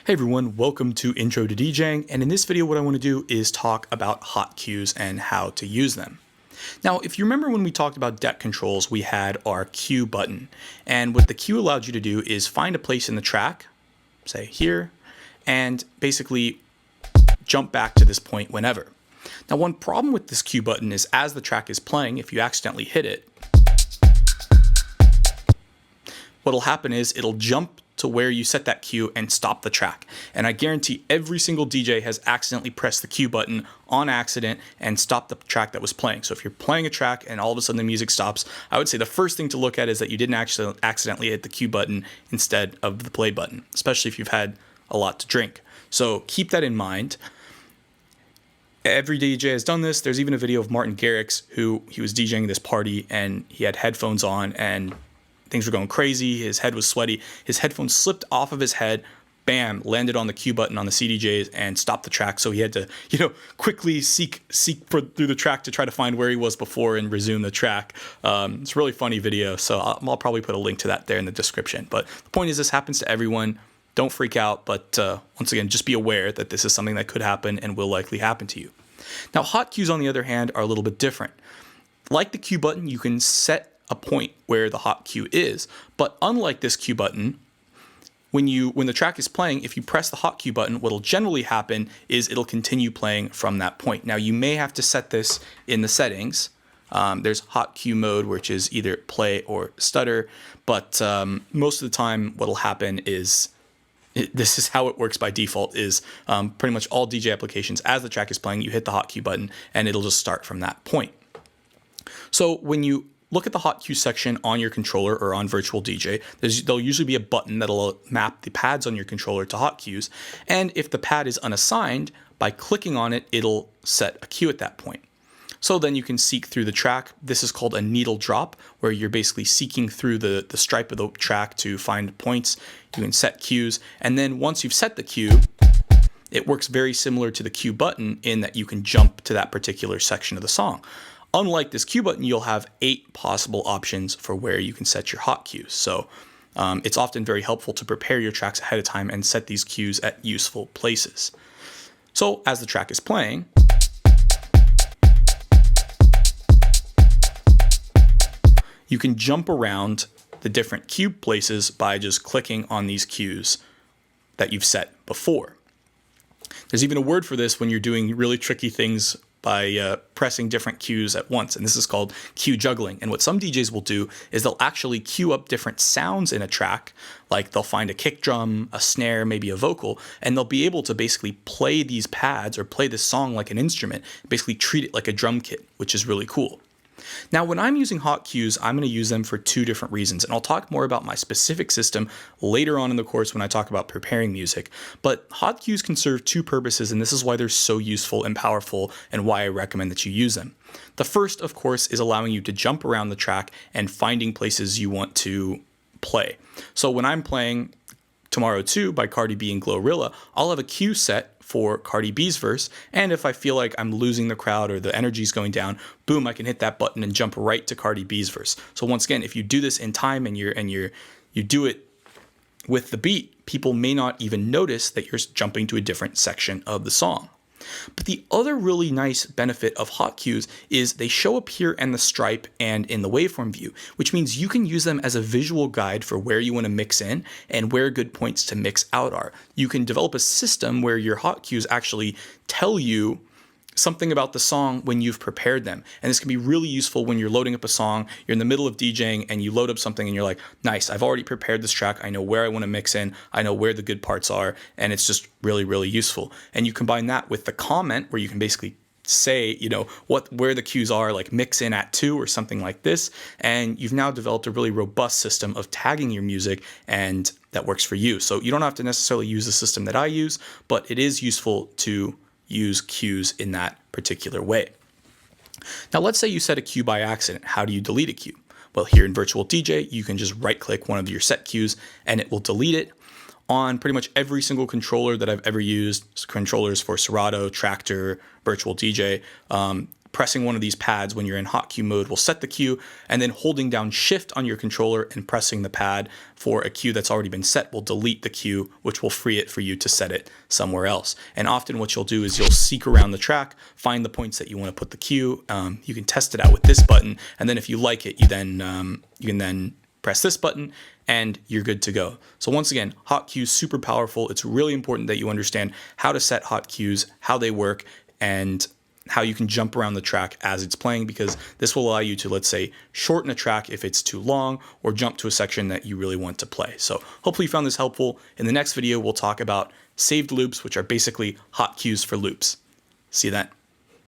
Hey everyone, welcome to Intro to DJing, and in this video what I want to do is talk about hotcues and how to use them. Now, if you remember when we talked about deck controls, we had our cue button, and what the cue allowed you to do is find a place in the track, say here, and basically jump back to this point whenever. Now, one problem with this cue button is as the track is playing, if you accidentally hit it, what'll happen is it'll jump to where you set that cue and stop the track. And I guarantee every single DJ has accidentally pressed the cue button on accident and stopped the track that was playing. So if you're playing a track and all of a sudden the music stops, I would say the first thing to look at is that you didn't actually accidentally hit the cue button instead of the play button, especially if you've had a lot to drink. So keep that in mind. Every DJ has done this. There's even a video of Martin Garrix who he was DJing this party and he had headphones on and things were going crazy. His head was sweaty. His headphones slipped off of his head, bam, landed on the cue button on the CDJs and stopped the track. So he had to, quickly seek through the track to try to find where he was before and resume the track. It's a really funny video. So I'll probably put a link to that there in the description. But the point is this happens to everyone. Don't freak out. But once again, just be aware that this is something that could happen and will likely happen to you. Now, hotcues, on the other hand, are a little bit different. Like the cue button, you can set a point where the hot cue is, but unlike this cue button, when the track is playing, if you press the hot cue button, what'll generally happen is it'll continue playing from that point. Now you may have to set this in the settings. There's hot cue mode, which is either play or stutter, but most of the time what'll happen is this is how it works by default is pretty much all DJ applications, as the track is playing, you hit the hot cue button and it'll just start from that point. So when you look at the hotcue section on your controller or on Virtual DJ. There'll usually be a button that'll map the pads on your controller to hotcues. And if the pad is unassigned, by clicking on it, it'll set a cue at that point. So then you can seek through the track. This is called a needle drop, where you're basically seeking through the stripe of the track to find points. You can set cues. And then once you've set the cue, it works very similar to the cue button in that you can jump to that particular section of the song. Unlike this cue button, you'll have 8 possible options for where you can set your hotcues. So it's often very helpful to prepare your tracks ahead of time and set these cues at useful places. So as the track is playing, you can jump around the different cue places by just clicking on these cues that you've set before. There's even a word for this when you're doing really tricky things by pressing different cues at once, and this is called cue juggling. And what some DJs will do is they'll actually cue up different sounds in a track, like they'll find a kick drum, a snare, maybe a vocal, and they'll be able to basically play these pads or play this song like an instrument, basically treat it like a drum kit, which is really cool. Now, when I'm using hotcues, I'm going to use them for 2 different reasons, and I'll talk more about my specific system later on in the course when I talk about preparing music. But hotcues can serve 2 purposes, and this is why they're so useful and powerful and why I recommend that you use them. The first, of course, is allowing you to jump around the track and finding places you want to play. So when I'm playing Tomorrow 2 by Cardi B and Glorilla, I'll have a cue set for Cardi B's verse, and if I feel like I'm losing the crowd or the energy's going down, boom, I can hit that button and jump right to Cardi B's verse. So once again, if you do this in time and you do it with the beat, people may not even notice that you're jumping to a different section of the song. But the other really nice benefit of hotcues is they show up here in the stripe and in the waveform view, which means you can use them as a visual guide for where you want to mix in and where good points to mix out are. You can develop a system where your hotcues actually tell you something about the song when you've prepared them. And this can be really useful when you're loading up a song, you're in the middle of DJing and you load up something and you're like, nice, I've already prepared this track. I know where I want to mix in. I know where the good parts are. And it's just really, really useful. And you combine that with the comment where you can basically say, where the cues are, like mix in at 2 or something like this. And you've now developed a really robust system of tagging your music, and that works for you. So you don't have to necessarily use the system that I use, but it is useful to use cues in that particular way. Now, let's say you set a cue by accident. How do you delete a cue? Well, here in Virtual DJ, you can just right-click one of your set cues and it will delete it. On pretty much every single controller that I've ever used, controllers for Serato, Tractor, Virtual DJ, pressing one of these pads when you're in Hotcue mode will set the cue, and then holding down Shift on your controller and pressing the pad for a cue that's already been set will delete the cue, which will free it for you to set it somewhere else. And often what you'll do is you'll seek around the track, find the points that you want to put the cue. You can test it out with this button, and then if you like it, you can then press this button and you're good to go. So once again, Hotcues, super powerful. It's really important that you understand how to set Hotcues, how they work, and how you can jump around the track as it's playing, because this will allow you to, let's say, shorten a track if it's too long, or jump to a section that you really want to play. So hopefully you found this helpful. In the next video, we'll talk about saved loops, which are basically Hotcues for loops. See you then.